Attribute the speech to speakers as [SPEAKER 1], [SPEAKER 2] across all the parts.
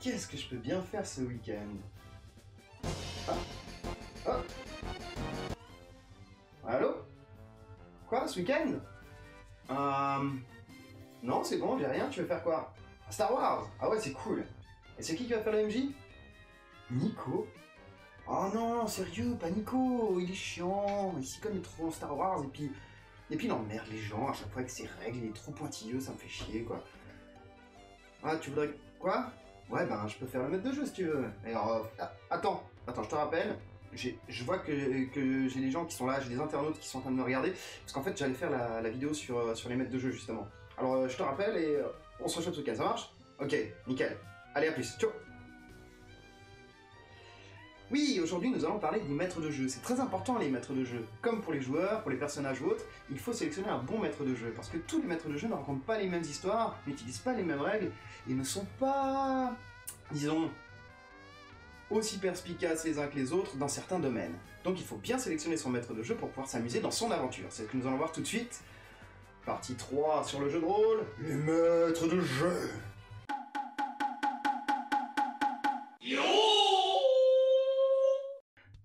[SPEAKER 1] qu'est-ce que je peux bien faire ce week-end? Ah, ah. Allô? Quoi, ce week-end? Non, c'est bon, j'ai rien, tu veux faire quoi? Star Wars! Ah ouais, c'est cool. Et c'est qui va faire le MJ? Nico? Oh non, sérieux, pas Nico, il est chiant, il s'y connaît trop en Star Wars, et puis il emmerde les gens à chaque fois avec ses règles, il est trop pointilleux, ça me fait chier, quoi. Ah, tu voudrais... Quoi? Ouais, ben, je peux faire le maître de jeu, si tu veux. Et alors, attends, je te rappelle, je vois que j'ai des gens qui sont là, j'ai des internautes qui sont en train de me regarder, parce qu'en fait, j'allais faire la vidéo sur les maîtres de jeu, justement. Alors, je te rappelle, et on se rechoppe ce week-end, ça marche? Ok, nickel. Allez, à plus, ciao! Oui, aujourd'hui nous allons parler des maîtres de jeu. C'est très important les maîtres de jeu. Comme pour les joueurs, pour les personnages ou autres, il faut sélectionner un bon maître de jeu. Parce que tous les maîtres de jeu ne racontent pas les mêmes histoires, n'utilisent pas les mêmes règles, et ne sont pas, disons, aussi perspicaces les uns que les autres dans certains domaines. Donc il faut bien sélectionner son maître de jeu pour pouvoir s'amuser dans son aventure. C'est ce que nous allons voir tout de suite. Partie 3 sur le jeu de rôle, les maîtres de jeu.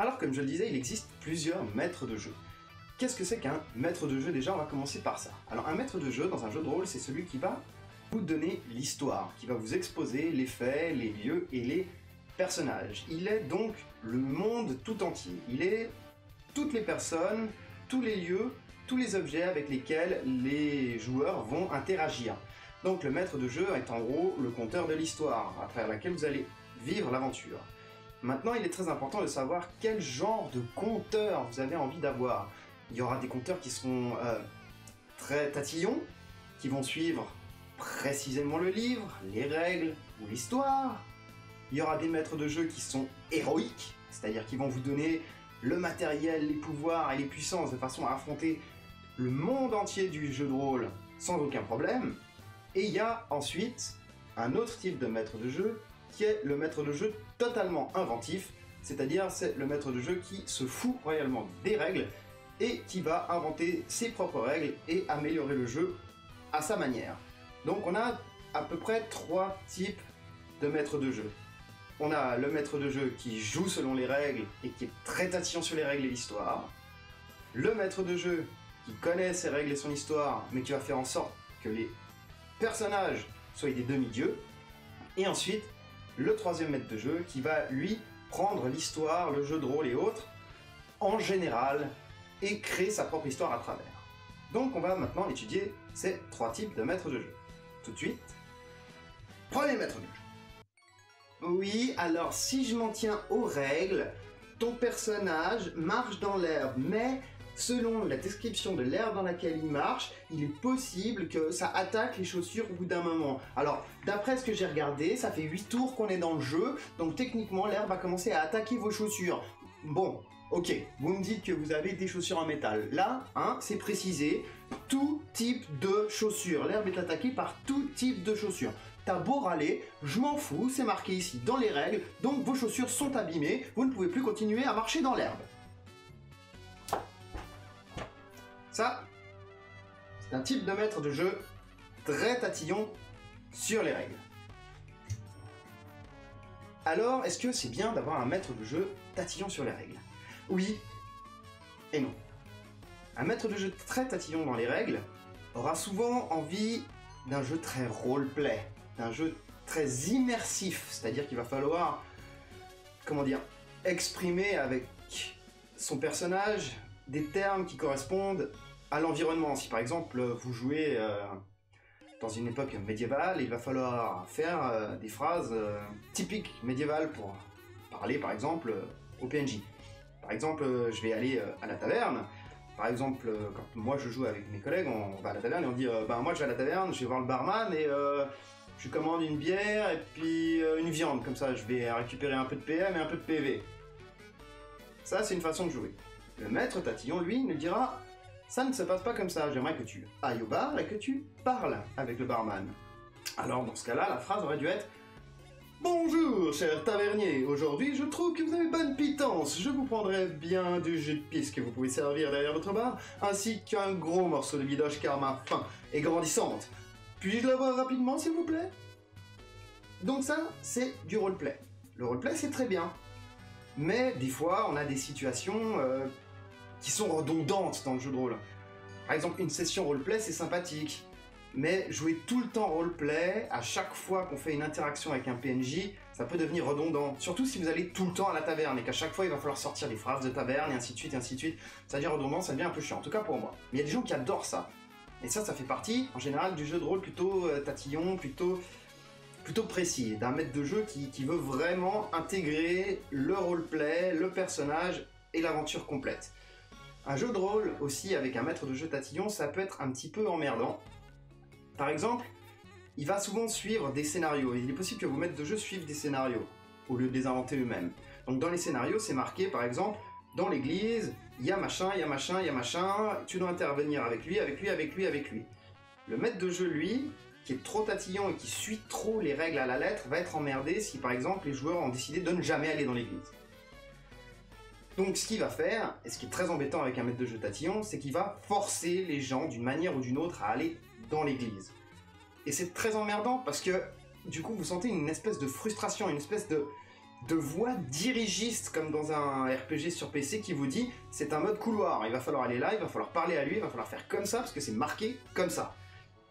[SPEAKER 1] Alors, comme je le disais, il existe plusieurs maîtres de jeu. Qu'est-ce que c'est qu'un maître de jeu? Déjà, on va commencer par ça. Alors, un maître de jeu, dans un jeu de rôle, c'est celui qui va vous donner l'histoire, qui va vous exposer les faits, les lieux et les personnages. Il est donc le monde tout entier. Il est toutes les personnes, tous les lieux, tous les objets avec lesquels les joueurs vont interagir. Donc, le maître de jeu est en gros le conteur de l'histoire, à travers laquelle vous allez vivre l'aventure. Maintenant, il est très important de savoir quel genre de conteur vous avez envie d'avoir. Il y aura des conteurs qui seront très tatillons, qui vont suivre précisément le livre, les règles ou l'histoire. Il y aura des maîtres de jeu qui sont héroïques, c'est-à-dire qui vont vous donner le matériel, les pouvoirs et les puissances de façon à affronter le monde entier du jeu de rôle sans aucun problème. Et il y a ensuite un autre type de maître de jeu qui est le maître de jeu totalement inventif, c'est-à-dire c'est le maître de jeu qui se fout royalement des règles et qui va inventer ses propres règles et améliorer le jeu à sa manière. Donc on a à peu près 3 types de maîtres de jeu. On a le maître de jeu qui joue selon les règles et qui est très tatillon sur les règles et l'histoire. Le maître de jeu qui connaît ses règles et son histoire, mais qui va faire en sorte que les personnages soient des demi-dieux. Et ensuite, le troisième maître de jeu qui va, lui, prendre l'histoire, le jeu de rôle et autres, en général, et créer sa propre histoire à travers. Donc on va maintenant étudier ces 3 types de maîtres de jeu. Tout de suite, premier maître de jeu. Oui, alors si je m'en tiens aux règles, ton personnage marche dans l'herbe, mais selon la description de l'herbe dans laquelle il marche, il est possible que ça attaque les chaussures au bout d'un moment. Alors, d'après ce que j'ai regardé, ça fait 8 tours qu'on est dans le jeu, donc techniquement l'herbe va commencer à attaquer vos chaussures. Bon, ok, vous me dites que vous avez des chaussures en métal. Là, hein, c'est précisé, tout type de chaussures. L'herbe est attaquée par tout type de chaussures. T'as beau râler, je m'en fous, c'est marqué ici dans les règles, donc vos chaussures sont abîmées, vous ne pouvez plus continuer à marcher dans l'herbe. Ça, c'est un type de maître de jeu très tatillon sur les règles. Alors, est-ce que c'est bien d'avoir un maître de jeu tatillon sur les règles? Oui et non. Un maître de jeu très tatillon dans les règles aura souvent envie d'un jeu très roleplay, d'un jeu très immersif, c'est-à-dire qu'il va falloir, comment dire, exprimer avec son personnage des termes qui correspondent à l'environnement. Si par exemple vous jouez dans une époque médiévale, il va falloir faire des phrases typiques médiévales pour parler par exemple au PNJ. Par exemple, je vais aller à la taverne. Par exemple, quand moi je joue avec mes collègues, on va à la taverne et on dit moi je vais à la taverne, je vais voir le barman et je commande une bière et puis une viande. Comme ça, je vais récupérer un peu de PM et un peu de PV. Ça, c'est une façon de jouer. Le maître tatillon, lui, nous dira « Ça ne se passe pas comme ça, j'aimerais que tu ailles au bar et que tu parles avec le barman. » Alors, dans ce cas-là, la phrase aurait dû être « Bonjour, cher tavernier, aujourd'hui je trouve que vous avez bonne pitance, je vous prendrai bien du jus de pisse que vous pouvez servir derrière votre bar, ainsi qu'un gros morceau de bidoche car ma faim est grandissante. Puis-je l'avoir rapidement, s'il vous plaît ?» Donc ça, c'est du roleplay. Le roleplay, c'est très bien. Mais des fois, on a des situations qui sont redondantes dans le jeu de rôle. Par exemple, une session roleplay, c'est sympathique. Mais jouer tout le temps roleplay, à chaque fois qu'on fait une interaction avec un PNJ, ça peut devenir redondant. Surtout si vous allez tout le temps à la taverne et qu'à chaque fois il va falloir sortir des phrases de taverne et ainsi de suite et ainsi de suite. Ça devient redondant, ça devient un peu chiant, en tout cas pour moi. Mais il y a des gens qui adorent ça. Et ça fait partie, en général, du jeu de rôle plutôt tatillon, plutôt précis, d'un maître de jeu qui veut vraiment intégrer le roleplay, le personnage et l'aventure complète. Un jeu de rôle aussi avec un maître de jeu tatillon, ça peut être un petit peu emmerdant. Par exemple, il va souvent suivre des scénarios. Il est possible que vos maîtres de jeu suivent des scénarios, au lieu de les inventer eux-mêmes. Donc dans les scénarios, c'est marqué, par exemple, dans l'église, il y a machin, il y a machin, il y a machin, tu dois intervenir avec lui, avec lui, avec lui, avec lui. Le maître de jeu, lui, qui est trop tatillon et qui suit trop les règles à la lettre, va être emmerdé si, par exemple, les joueurs ont décidé de ne jamais aller dans l'église. Donc ce qu'il va faire, et ce qui est très embêtant avec un maître de jeu tatillon, c'est qu'il va forcer les gens d'une manière ou d'une autre à aller dans l'église. Et c'est très emmerdant parce que du coup vous sentez une espèce de frustration, une espèce de voix dirigiste comme dans un RPG sur PC qui vous dit c'est un mode couloir, il va falloir aller là, il va falloir parler à lui, il va falloir faire comme ça parce que c'est marqué comme ça.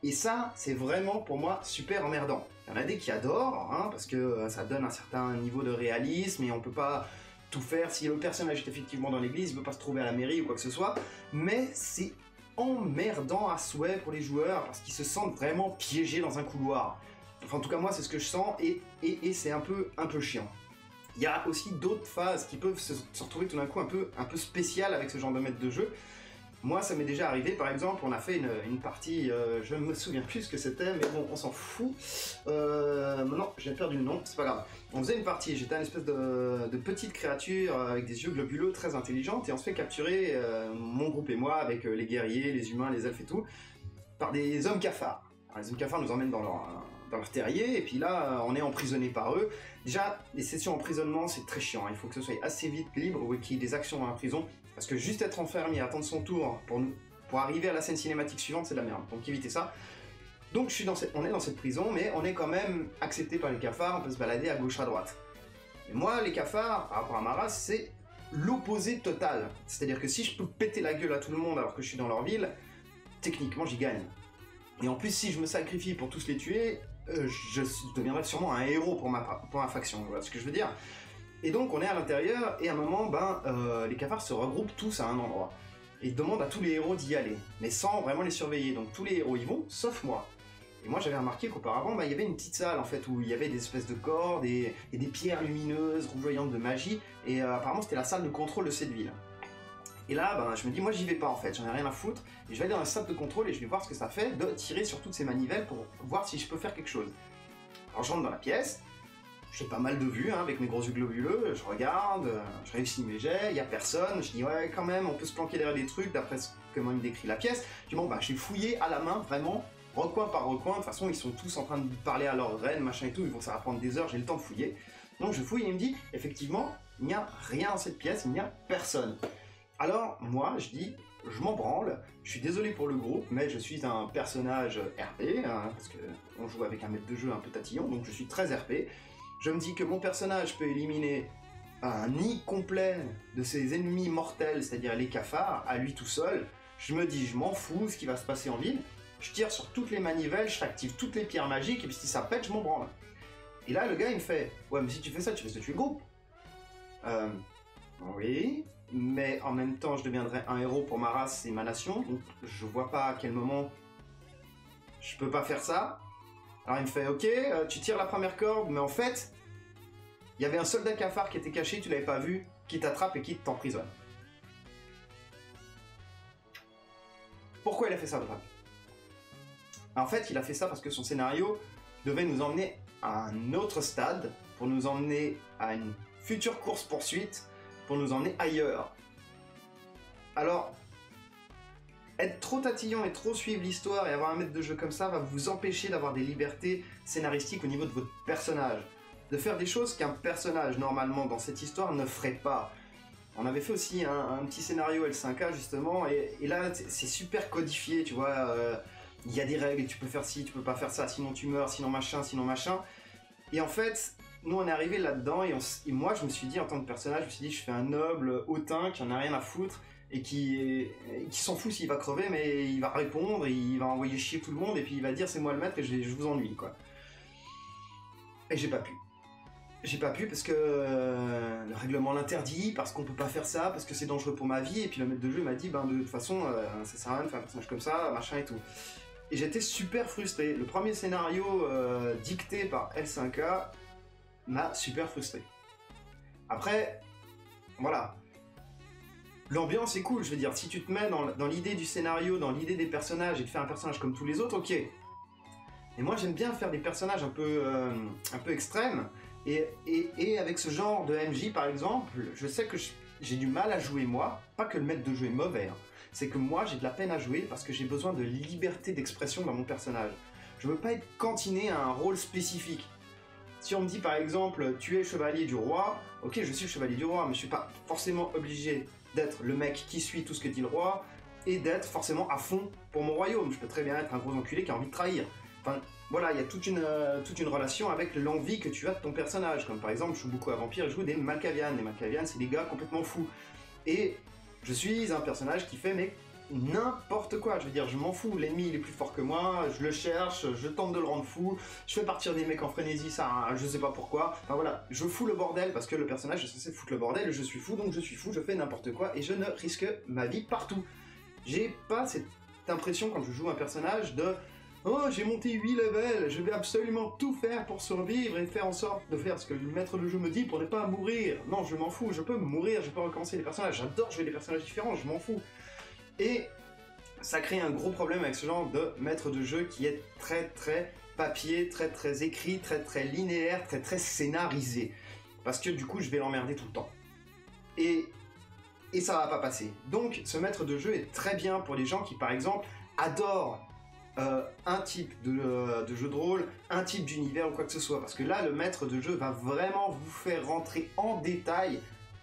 [SPEAKER 1] Et ça, c'est vraiment pour moi super emmerdant. Il y en a des qui adorent, hein, parce que ça donne un certain niveau de réalisme et on peut pas tout faire. Si le personnage est effectivement dans l'église, il ne peut pas se trouver à la mairie ou quoi que ce soit, mais c'est emmerdant à souhait pour les joueurs parce qu'ils se sentent vraiment piégés dans un couloir. Enfin, en tout cas, moi, c'est ce que je sens et c'est un peu chiant. Il y a aussi d'autres phases qui peuvent se retrouver tout d'un coup un peu spéciales avec ce genre de maître de jeu. Moi, ça m'est déjà arrivé, par exemple, on a fait une partie, je me souviens plus ce que c'était, mais bon, on s'en fout. Maintenant, j'ai perdu le nom, c'est pas grave. On faisait une partie, j'étais une espèce de petite créature avec des yeux globuleux très intelligente, et on se fait capturer, mon groupe et moi, avec les guerriers, les humains, les elfes et tout, par des hommes cafards. Alors, les hommes cafards nous emmènent dans leur terrier, et puis là, on est emprisonné par eux. Déjà, les sessions emprisonnement, c'est très chiant, il faut que ce soit assez vite libre, ou qu'il y ait des actions dans la prison. Parce que juste être enfermé, attendre son tour pour arriver à la scène cinématique suivante, c'est de la merde. Donc évitez ça. Donc on est dans cette prison, mais on est quand même accepté par les cafards, on peut se balader à gauche à droite. Et moi, les cafards, par rapport à ma race, c'est l'opposé total. C'est-à-dire que si je peux péter la gueule à tout le monde alors que je suis dans leur ville, techniquement j'y gagne. Et en plus, si je me sacrifie pour tous les tuer, je deviendrai sûrement un héros pour ma faction. Voilà ce que je veux dire. Et donc on est à l'intérieur, et à un moment, les cafards se regroupent tous à un endroit. Et demandent à tous les héros d'y aller, mais sans vraiment les surveiller. Donc tous les héros y vont, sauf moi. Et moi j'avais remarqué qu'auparavant, il y avait une petite salle en fait, où il y avait des espèces de cordes et des pierres lumineuses, rougeoyantes de magie, et apparemment c'était la salle de contrôle de cette ville. Et là, je me dis, moi j'y vais pas en fait, j'en ai rien à foutre, et je vais aller dans la salle de contrôle et je vais voir ce que ça fait de tirer sur toutes ces manivelles pour voir si je peux faire quelque chose. Alors je rentre dans la pièce, j'ai pas mal de vues, hein, avec mes gros yeux globuleux, je regarde, je réussis mes jets, y a personne, je dis ouais quand même, on peut se planquer derrière des trucs, d'après comment il décrit la pièce. Je dis bon j'ai fouillé à la main, vraiment, recoin par recoin, de toute façon ils sont tous en train de parler à leur reine, machin et tout, ça va prendre des heures, j'ai le temps de fouiller. Donc je fouille et il me dit, effectivement, il n'y a rien dans cette pièce, il n'y a personne. Alors moi je dis, je m'en branle, je suis désolé pour le groupe, mais je suis un personnage RP, hein, parce qu'on joue avec un maître de jeu un peu tatillon, donc je suis très RP. Je me dis que mon personnage peut éliminer un nid complet de ses ennemis mortels, c'est-à-dire les cafards, à lui tout seul. Je me dis, je m'en fous ce qui va se passer en ville. Je tire sur toutes les manivelles, je active toutes les pierres magiques, et puis si ça pète, je m'en branle. Et là, le gars, il me fait, ouais, mais si tu fais ça, tu risques de tuer le groupe. Oui, mais en même temps, je deviendrai un héros pour ma race et ma nation, donc je vois pas à quel moment je peux pas faire ça. Alors il me fait, ok, tu tires la première corde, mais en fait, il y avait un soldat cafard qui était caché, tu l'avais pas vu, qui t'attrape et qui t'emprisonne. Pourquoi il a fait ça, votre avis? En fait, il a fait ça parce que son scénario devait nous emmener à un autre stade, pour nous emmener à une future course-poursuite, pour nous emmener ailleurs. Alors, être trop tatillon et trop suivre l'histoire et avoir un maître de jeu comme ça va vous empêcher d'avoir des libertés scénaristiques au niveau de votre personnage. De faire des choses qu'un personnage, normalement, dans cette histoire, ne ferait pas. On avait fait aussi un petit scénario L5A, justement, et là, c'est super codifié, tu vois. Il y a des règles, et tu peux faire ci, tu peux pas faire ça, sinon tu meurs, sinon machin, sinon machin. Et en fait, nous on est arrivé là-dedans et moi je me suis dit en tant que personnage, je me suis dit je fais un noble hautain qui en a rien à foutre et qui s'en fout s'il va crever, mais il va répondre, il va envoyer chier tout le monde et puis il va dire c'est moi le maître et je vous ennuie quoi. Et j'ai pas pu. J'ai pas pu parce que le règlement l'interdit, parce qu'on peut pas faire ça, parce que c'est dangereux pour ma vie, et puis le maître de jeu m'a dit ben de toute façon ça sert à rien de faire un personnage comme ça, machin et tout. Et j'étais super frustré. Le premier scénario dicté par L5A m'a super frustré. Après, voilà. L'ambiance est cool, je veux dire, si tu te mets dans l'idée du scénario, dans l'idée des personnages, et de faire un personnage comme tous les autres, ok. Et moi j'aime bien faire des personnages un peu extrêmes, et avec ce genre de MJ par exemple, je sais que j'ai du mal à jouer moi, pas que le maître de jeu est mauvais, hein. C'est que moi j'ai de la peine à jouer parce que j'ai besoin de liberté d'expression dans mon personnage. Je veux pas être cantiné à un rôle spécifique. Si on me dit par exemple tu es chevalier du roi, ok je suis le chevalier du roi, mais je suis pas forcément obligé d'être le mec qui suit tout ce que dit le roi et d'être forcément à fond pour mon royaume. Je peux très bien être un gros enculé qui a envie de trahir. Enfin voilà, il y a toute une relation avec l'envie que tu as de ton personnage. Comme par exemple, je joue beaucoup à Vampire et je joue des Malkavian. Les Malkavian, c'est des gars complètement fous. Et je suis un personnage qui fait mais n'importe quoi, je veux dire, je m'en fous, l'ennemi il est plus fort que moi, je le cherche, je tente de le rendre fou, je fais partir des mecs en frénésie, ça, je sais pas pourquoi, enfin voilà, je fous le bordel parce que le personnage est censé foutre le bordel, je suis fou, donc je suis fou, je fais n'importe quoi et je ne risque ma vie partout. J'ai pas cette impression quand je joue un personnage de oh j'ai monté 8 levels, je vais absolument tout faire pour survivre et faire en sorte de faire ce que le maître de jeu me dit pour ne pas mourir. Non, je m'en fous, je peux mourir, je peux recommencer les personnages, j'adore jouer des personnages différents, je m'en fous. Et ça crée un gros problème avec ce genre de maître de jeu qui est très très papier, très très écrit, très très linéaire, très très scénarisé. Parce que du coup je vais l'emmerder tout le temps. Et ça va pas passer. Donc ce maître de jeu est très bien pour les gens qui par exemple adorent un type de jeu de rôle, un type d'univers ou quoi que ce soit. Parce que là le maître de jeu va vraiment vous faire rentrer en détail,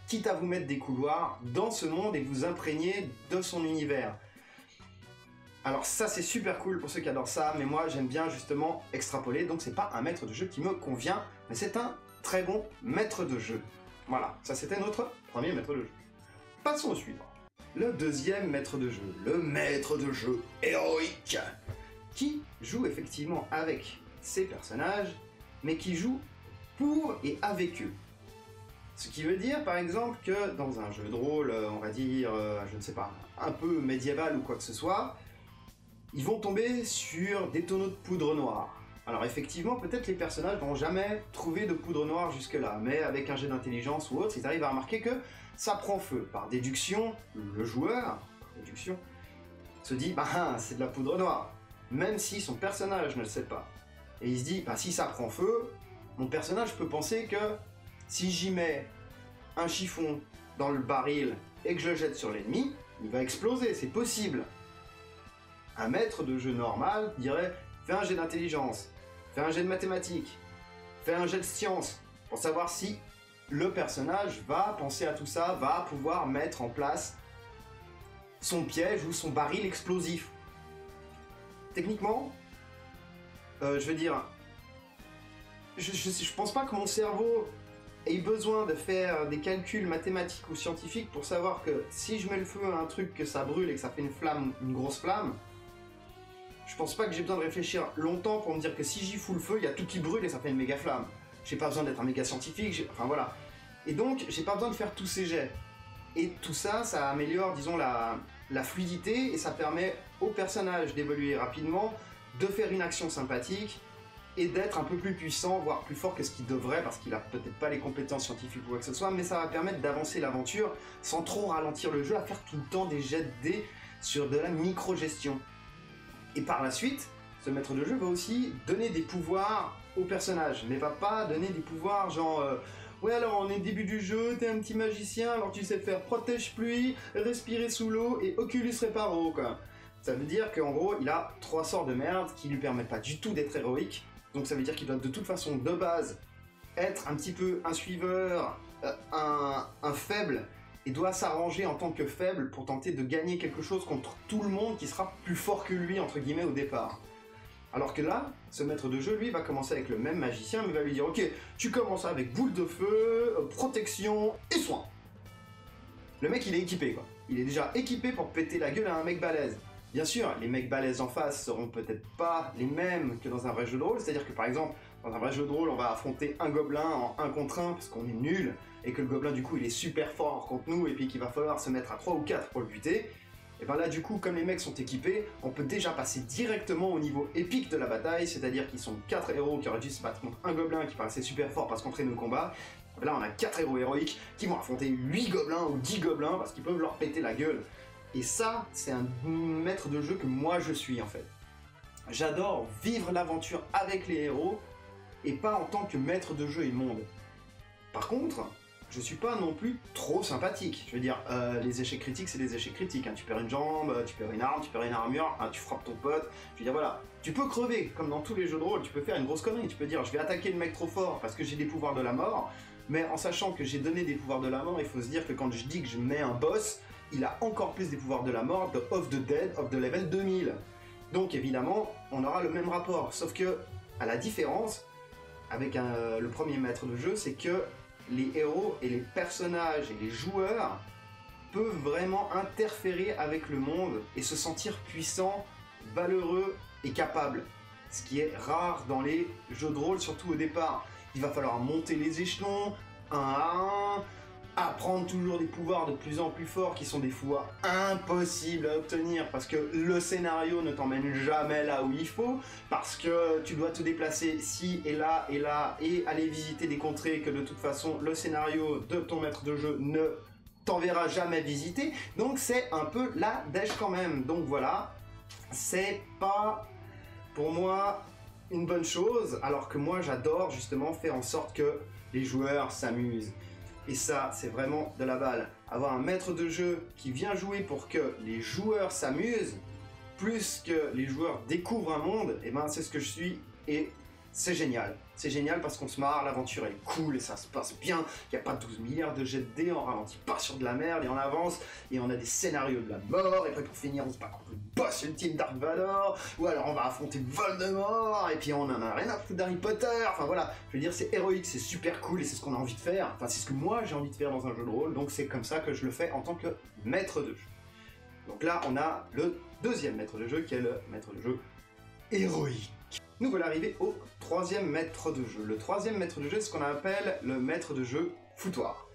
[SPEAKER 1] quitte à vous mettre des couloirs dans ce monde et vous imprégner de son univers. Alors ça c'est super cool pour ceux qui adorent ça, mais moi j'aime bien justement extrapoler, donc c'est pas un maître de jeu qui me convient, mais c'est un très bon maître de jeu. Voilà, ça c'était notre premier maître de jeu. Passons au suivant. Le deuxième maître de jeu, le maître de jeu héroïque, qui joue effectivement avec ses personnages, mais qui joue pour et avec eux. Ce qui veut dire, par exemple, que dans un jeu de rôle, on va dire, je ne sais pas, un peu médiéval ou quoi que ce soit, ils vont tomber sur des tonneaux de poudre noire. Alors effectivement, peut-être les personnages n'ont jamais trouvé de poudre noire jusque-là, mais avec un jet d'intelligence ou autre, ils arrivent à remarquer que ça prend feu. Par déduction, le joueur, par déduction, se dit, bah c'est de la poudre noire, même si son personnage ne le sait pas. Et il se dit, bah si ça prend feu, mon personnage peut penser que si j'y mets un chiffon dans le baril et que je le jette sur l'ennemi, il va exploser, c'est possible. Un maître de jeu normal dirait fais un jet d'intelligence, fais un jet de mathématiques, fais un jet de science, pour savoir si le personnage va penser à tout ça, va pouvoir mettre en place son piège ou son baril explosif. Techniquement, je veux dire, je pense pas que mon cerveau ait besoin de faire des calculs mathématiques ou scientifiques pour savoir que si je mets le feu à un truc, que ça brûle et que ça fait une flamme, une grosse flamme. Je pense pas que j'ai besoin de réfléchir longtemps pour me dire que si j'y fous le feu, il y a tout qui brûle et ça fait une méga flamme. J'ai pas besoin d'être un méga scientifique, enfin voilà. Et donc, j'ai pas besoin de faire tous ces jets. Et tout ça, ça améliore, disons, la fluidité et ça permet au personnage d'évoluer rapidement, de faire une action sympathique et d'être un peu plus puissant, voire plus fort que ce qu'il devrait, parce qu'il a peut-être pas les compétences scientifiques ou quoi que ce soit, mais ça va permettre d'avancer l'aventure sans trop ralentir le jeu, à faire tout le temps des jets de dés sur de la micro-gestion. Et par la suite, ce maître de jeu va aussi donner des pouvoirs au personnage, mais va pas donner des pouvoirs genre ouais alors on est début du jeu, t'es un petit magicien, alors tu sais faire protège pluie, respirer sous l'eau et Oculus Reparo quoi. Ça veut dire qu'en gros il a 3 sorts de merde qui lui permettent pas du tout d'être héroïque, donc ça veut dire qu'il doit de toute façon de base être un petit peu un suiveur, un faible, et doit s'arranger en tant que faible pour tenter de gagner quelque chose contre tout le monde qui sera plus fort que lui, entre guillemets, au départ. Alors que là, ce maître de jeu, lui, va commencer avec le même magicien, mais va lui dire, ok, tu commences avec boule de feu, protection et soin. Le mec, il est équipé, quoi. Il est déjà équipé pour péter la gueule à un mec balèze. Bien sûr, les mecs balèzes en face seront peut-être pas les mêmes que dans un vrai jeu de rôle, c'est-à-dire que par exemple, dans un vrai jeu de rôle, on va affronter un gobelin en 1 contre 1 parce qu'on est nul, et que le gobelin du coup il est super fort contre nous, et puis qu'il va falloir se mettre à 3 ou 4 pour le buter. Et bien là du coup, comme les mecs sont équipés, on peut déjà passer directement au niveau épique de la bataille, c'est-à-dire qu'ils sont 4 héros qui auraient dû se battre contre un gobelin qui paraissait super fort parce qu'on traîne le combat. Là on a 4 héros héroïques qui vont affronter 8 gobelins ou 10 gobelins parce qu'ils peuvent leur péter la gueule. Et ça, c'est un maître de jeu que moi je suis en fait. J'adore vivre l'aventure avec les héros et pas en tant que maître de jeu et monde. Par contre, je suis pas non plus trop sympathique. Je veux dire, les échecs critiques, c'est des échecs critiques. Hein. Tu perds une jambe, tu perds une arme, tu perds une armure, hein, tu frappes ton pote. Je veux dire, voilà. Tu peux crever, comme dans tous les jeux de rôle, tu peux faire une grosse connerie. Tu peux dire, je vais attaquer le mec trop fort parce que j'ai des pouvoirs de la mort. Mais en sachant que j'ai donné des pouvoirs de la mort, il faut se dire que quand je dis que je mets un boss, il a encore plus des pouvoirs de la mort, de of the dead, of the level 2000. Donc évidemment, on aura le même rapport. Sauf que, à la différence, avec le premier maître de jeu, c'est que les héros et les personnages et les joueurs peuvent vraiment interférer avec le monde et se sentir puissants, valeureux et capables. Ce qui est rare dans les jeux de rôle, surtout au départ. Il va falloir monter les échelons, un à un, apprendre toujours des pouvoirs de plus en plus forts qui sont des fois impossibles à obtenir parce que le scénario ne t'emmène jamais là où il faut, parce que tu dois te déplacer ci et là et aller visiter des contrées que de toute façon le scénario de ton maître de jeu ne t'enverra jamais visiter, donc c'est un peu la dèche quand même. Donc voilà, c'est pas pour moi une bonne chose, alors que moi j'adore justement faire en sorte que les joueurs s'amusent. Et ça, c'est vraiment de la balle. Avoir un maître de jeu qui vient jouer pour que les joueurs s'amusent, plus que les joueurs découvrent un monde, et ben c'est ce que je suis, et c'est génial. C'est génial parce qu'on se marre, l'aventure est cool et ça se passe bien. Il n'y a pas 12 milliards de jets de dés, on ralentit pas sur de la merde et on avance. Et on a des scénarios de la mort. Et puis pour finir, on se bat contre le boss ultime Dark Vador. Ou alors on va affronter Voldemort. Et puis on en a rien à foutre d'Harry Potter. Enfin voilà, je veux dire, c'est héroïque, c'est super cool et c'est ce qu'on a envie de faire. Enfin, c'est ce que moi j'ai envie de faire dans un jeu de rôle. Donc c'est comme ça que je le fais en tant que maître de jeu. Donc là, on a le deuxième maître de jeu qui est le maître de jeu héroïque. Nous voilà arrivés au troisième maître de jeu. Le troisième maître de jeu, c'est ce qu'on appelle le maître de jeu foutoir.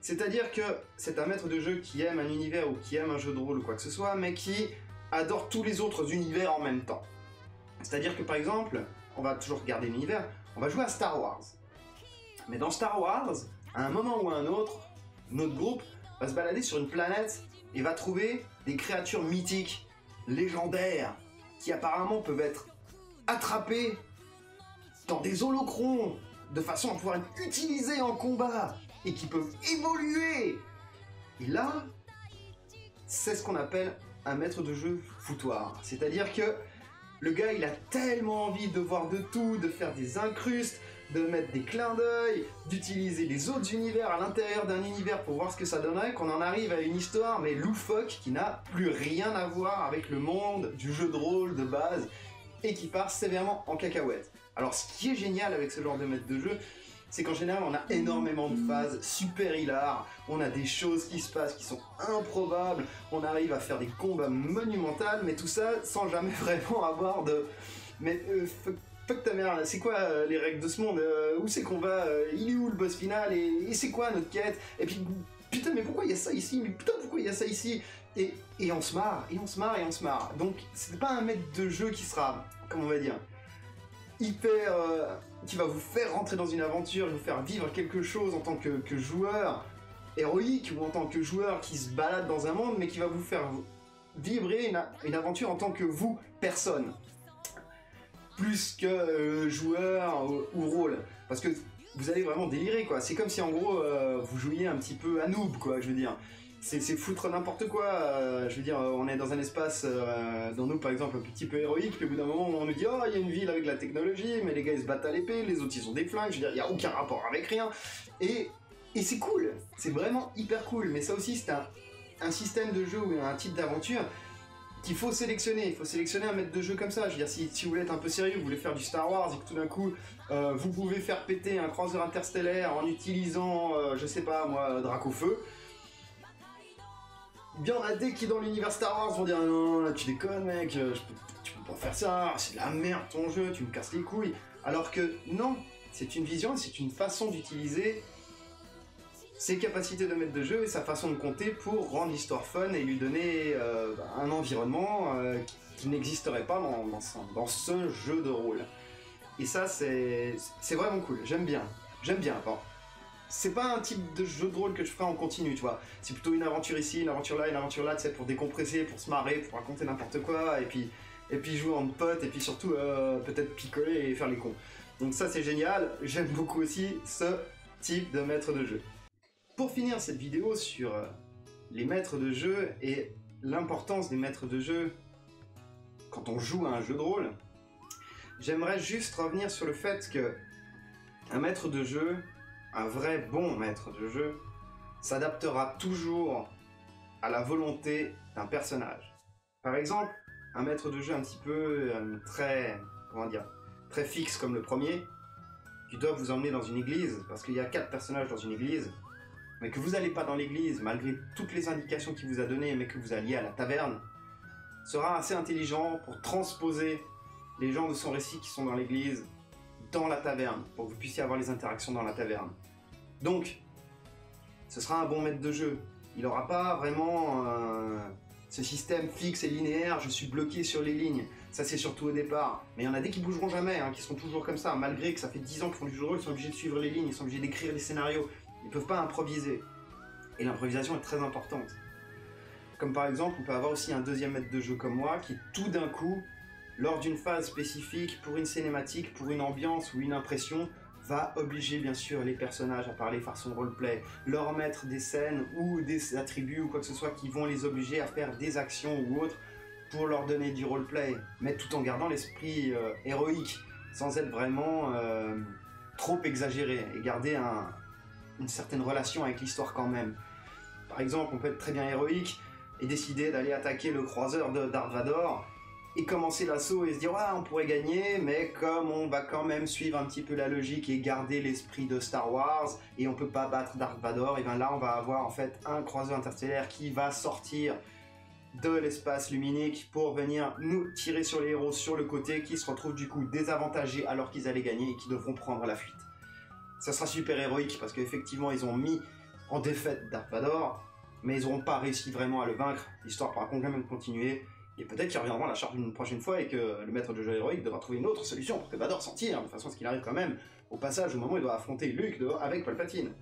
[SPEAKER 1] C'est-à-dire que c'est un maître de jeu qui aime un univers ou qui aime un jeu de rôle ou quoi que ce soit, mais qui adore tous les autres univers en même temps. C'est-à-dire que par exemple, on va toujours regarder l'univers, on va jouer à Star Wars. Mais dans Star Wars, à un moment ou à un autre, notre groupe va se balader sur une planète et va trouver des créatures mythiques, légendaires, qui apparemment peuvent être attrapés dans des holocrons de façon à pouvoir être utilisés en combat et qui peuvent évoluer. Et là, c'est ce qu'on appelle un maître de jeu foutoir. C'est-à-dire que le gars, il a tellement envie de voir de tout, de faire des incrustes, de mettre des clins d'œil, d'utiliser les autres univers à l'intérieur d'un univers pour voir ce que ça donnerait, qu'on en arrive à une histoire mais loufoque qui n'a plus rien à voir avec le monde du jeu de rôle de base et qui part sévèrement en cacahuète. Alors ce qui est génial avec ce genre de maître de jeu, c'est qu'en général on a énormément de phases super hilares, on a des choses qui se passent qui sont improbables, on arrive à faire des combats monumentaux, mais tout ça sans jamais vraiment avoir de... Mais fuck ta mère, c'est quoi les règles de ce monde, où c'est qu'on va, il est où le boss final, et c'est quoi notre quête, et puis putain mais pourquoi il y a ça ici, mais putain pourquoi il y a ça ici, et on se marre, et on se marre, et on se marre. Donc c'est pas un maître de jeu qui sera, comment on va dire, hyper... qui va vous faire rentrer dans une aventure, vous faire vivre quelque chose en tant que joueur héroïque, ou en tant que joueur qui se balade dans un monde, mais qui va vous faire vibrer une aventure en tant que vous, personne. Plus que joueur ou rôle. Parce que vous allez vraiment délirer, quoi. C'est comme si en gros, vous jouiez un petit peu à noob, quoi, je veux dire. C'est foutre n'importe quoi, je veux dire, on est dans un espace, dans nous par exemple, un petit peu héroïque, puis au bout d'un moment on nous dit « Oh, il y a une ville avec de la technologie, mais les gars ils se battent à l'épée, les autres ils ont des flingues, je veux dire, il n'y a aucun rapport avec rien. » Et c'est cool, c'est vraiment hyper cool, mais ça aussi c'est un système de jeu ou un type d'aventure qu'il faut sélectionner. Il faut sélectionner un maître de jeu comme ça. Je veux dire, si vous voulez être un peu sérieux, vous voulez faire du Star Wars et que tout d'un coup, vous pouvez faire péter un croiseur interstellaire en utilisant, je sais pas moi, Dracofeu. Il y en a des qui dans l'univers Star Wars vont dire non, là, tu déconnes mec, tu peux pas faire ça, c'est de la merde ton jeu, tu me casses les couilles. Alors que non, c'est une vision, c'est une façon d'utiliser ses capacités de maître de jeu et sa façon de compter pour rendre l'histoire fun et lui donner un environnement qui n'existerait pas dans ce jeu de rôle. Et ça, c'est vraiment cool, j'aime bien. Bon, c'est pas un type de jeu de rôle que je ferai en continu, tu vois. C'est plutôt une aventure ici, une aventure là, tu sais, pour décompresser, pour se marrer, pour raconter n'importe quoi, et puis jouer en pote, et puis surtout peut-être picoler et faire les cons. Donc ça, c'est génial, j'aime beaucoup aussi ce type de maître de jeu. Pour finir cette vidéo sur les maîtres de jeu et l'importance des maîtres de jeu quand on joue à un jeu de rôle, j'aimerais juste revenir sur le fait que un maître de jeu, un vrai bon maître de jeu, s'adaptera toujours à la volonté d'un personnage. Par exemple, un maître de jeu un petit peu très fixe comme le premier, qui doit vous emmener dans une église, parce qu'il y a 4 personnages dans une église, mais que vous n'allez pas dans l'église, malgré toutes les indications qu'il vous a données, mais que vous alliez à la taverne, sera assez intelligent pour transposer les gens de son récit qui sont dans l'église dans la taverne, pour que vous puissiez avoir les interactions dans la taverne. Donc, ce sera un bon maître de jeu. Il n'aura pas vraiment ce système fixe et linéaire, je suis bloqué sur les lignes. Ça, c'est surtout au départ. Mais il y en a des qui bougeront jamais, qui seront toujours comme ça, malgré que ça fait 10 ans qu'ils font du jeu de rôle, ils sont obligés de suivre les lignes, ils sont obligés d'écrire les scénarios. Ils ne peuvent pas improviser. Et l'improvisation est très importante. Comme par exemple, on peut avoir aussi un deuxième maître de jeu comme moi, qui tout d'un coup, lors d'une phase spécifique, pour une cinématique, pour une ambiance ou une impression, va obliger bien sûr les personnages à parler façon roleplay, leur mettre des scènes ou des attributs ou quoi que ce soit qui vont les obliger à faire des actions ou autres pour leur donner du roleplay, mais tout en gardant l'esprit héroïque, sans être vraiment trop exagéré, et garder une certaine relation avec l'histoire quand même. Par exemple, on peut être très bien héroïque et décider d'aller attaquer le croiseur de Darth Vader et commencer l'assaut et se dire « Ouais, on pourrait gagner, mais comme on va quand même suivre un petit peu la logique et garder l'esprit de Star Wars, et on peut pas battre Darth Vader, et bien là, on va avoir en fait un croiseur interstellaire qui va sortir de l'espace luminique pour venir nous tirer sur les héros sur le côté, qui se retrouvent du coup désavantagés alors qu'ils allaient gagner et qui devront prendre la fuite. » Ça sera super héroïque parce qu'effectivement, ils ont mis en défaite Darth Vader, mais ils n'auront pas réussi vraiment à le vaincre. L'histoire pourra quand même continuer. Et peut-être qu'ils reviendront à la charge une prochaine fois et que le maître de jeu héroïque devra trouver une autre solution pour que Vader s'en tire, de façon à ce qu'il arrive quand même au passage au moment où il doit affronter Luke avec Palpatine.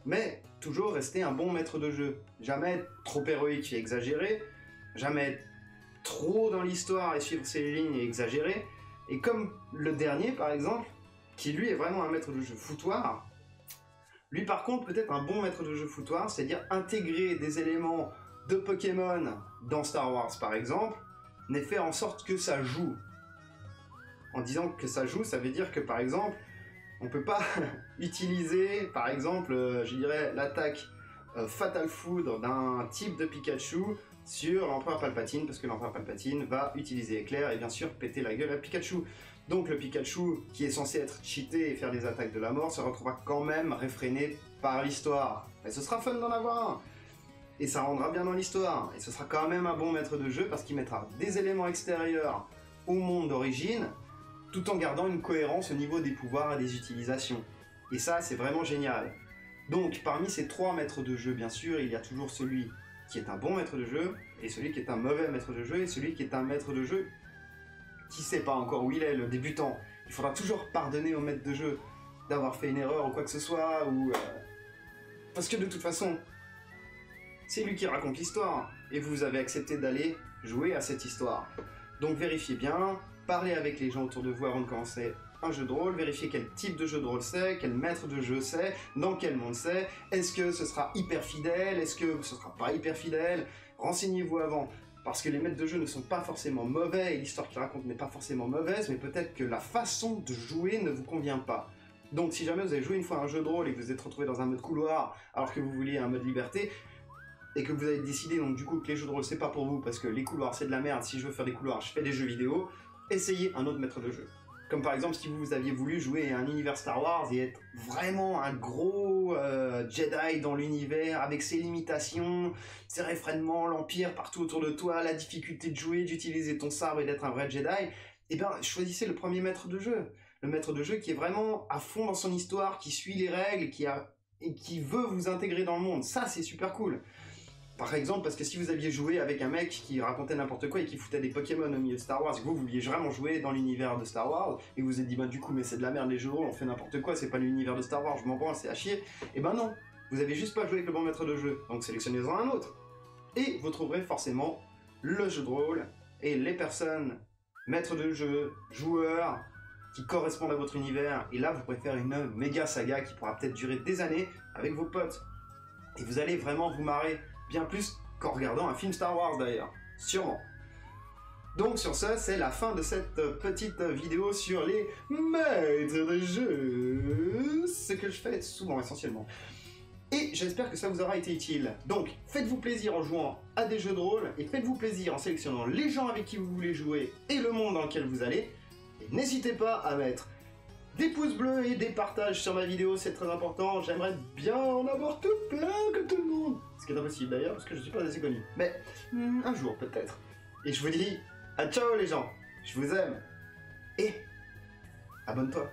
[SPEAKER 1] Mais toujours rester un bon maître de jeu. Jamais trop héroïque et exagéré, jamais trop dans l'histoire et suivre ses lignes et exagérer. Et comme le dernier par exemple, qui lui est vraiment un maître de jeu foutoir, lui par contre peut-être un bon maître de jeu foutoir, c'est-à-dire intégrer des éléments de Pokémon dans Star Wars par exemple, mais faire en sorte que ça joue. En disant que ça joue, ça veut dire que par exemple, on peut pas utiliser par exemple, je dirais, l'attaque Fatal Foudre d'un type de Pikachu sur l'Empereur Palpatine, parce que l'Empereur Palpatine va utiliser Éclair et bien sûr péter la gueule à Pikachu. Donc le Pikachu, qui est censé être cheaté et faire des attaques de la mort, se retrouvera quand même réfréné par l'histoire. Mais ce sera fun d'en avoir un. Et ça rendra bien dans l'histoire, et ce sera quand même un bon maître de jeu parce qu'il mettra des éléments extérieurs au monde d'origine, tout en gardant une cohérence au niveau des pouvoirs et des utilisations. Et ça, c'est vraiment génial. Donc, parmi ces 3 maîtres de jeu, bien sûr, il y a toujours celui qui est un bon maître de jeu, et celui qui est un mauvais maître de jeu, et celui qui est un maître de jeu qui sait pas encore où il est, le débutant. Il faudra toujours pardonner au maître de jeu d'avoir fait une erreur ou quoi que ce soit, ou... Parce que de toute façon, c'est lui qui raconte l'histoire, et vous avez accepté d'aller jouer à cette histoire. Donc vérifiez bien, parlez avec les gens autour de vous avant de commencer un jeu de rôle, vérifiez quel type de jeu de rôle c'est, quel maître de jeu c'est, dans quel monde c'est, est-ce que ce sera hyper fidèle, est-ce que ce sera pas hyper fidèle, renseignez-vous avant, parce que les maîtres de jeu ne sont pas forcément mauvais, et l'histoire qu'ils racontent n'est pas forcément mauvaise, mais peut-être que la façon de jouer ne vous convient pas. Donc si jamais vous avez joué une fois un jeu de rôle et que vous êtes retrouvé dans un mode couloir, alors que vous vouliez un mode liberté, et que vous avez décidé donc du coup que les jeux de rôle c'est pas pour vous parce que les couloirs c'est de la merde, si je veux faire des couloirs je fais des jeux vidéo, essayez un autre maître de jeu. Comme par exemple si vous aviez voulu jouer à un univers Star Wars et être vraiment un gros Jedi dans l'univers avec ses limitations, ses réfrénements, l'Empire partout autour de toi, la difficulté de jouer, d'utiliser ton sabre et d'être un vrai Jedi, eh bien choisissez le premier maître de jeu. Le maître de jeu qui est vraiment à fond dans son histoire, qui suit les règles et qui veut vous intégrer dans le monde. Ça c'est super cool. Par exemple, parce que si vous aviez joué avec un mec qui racontait n'importe quoi et qui foutait des Pokémon au milieu de Star Wars, et que vous vouliez vraiment jouer dans l'univers de Star Wars, et vous vous êtes dit, bah du coup, mais c'est de la merde les jeux de rôle, on fait n'importe quoi, c'est pas l'univers de Star Wars, je m'en branle, c'est à chier, et ben non, vous avez juste pas joué avec le bon maître de jeu, donc sélectionnez-en un autre. Et vous trouverez forcément le jeu de rôle, et les personnes, maîtres de jeu, joueurs, qui correspondent à votre univers, et là vous pourrez faire une méga saga qui pourra peut-être durer des années avec vos potes. Et vous allez vraiment vous marrer bien plus qu'en regardant un film Star Wars d'ailleurs, sûrement. Donc sur ce, c'est la fin de cette petite vidéo sur les maîtres de jeu, ce que je fais souvent essentiellement. Et j'espère que ça vous aura été utile. Donc faites-vous plaisir en jouant à des jeux de rôle, et faites-vous plaisir en sélectionnant les gens avec qui vous voulez jouer et le monde dans lequel vous allez. Et n'hésitez pas à mettre des pouces bleus et des partages sur ma vidéo, c'est très important, j'aimerais bien en avoir tout plein comme tout le monde. Ce qui est impossible d'ailleurs, parce que je suis pas assez connu. Mais un jour peut-être. Et je vous dis, à ciao les gens, je vous aime. Et abonne-toi.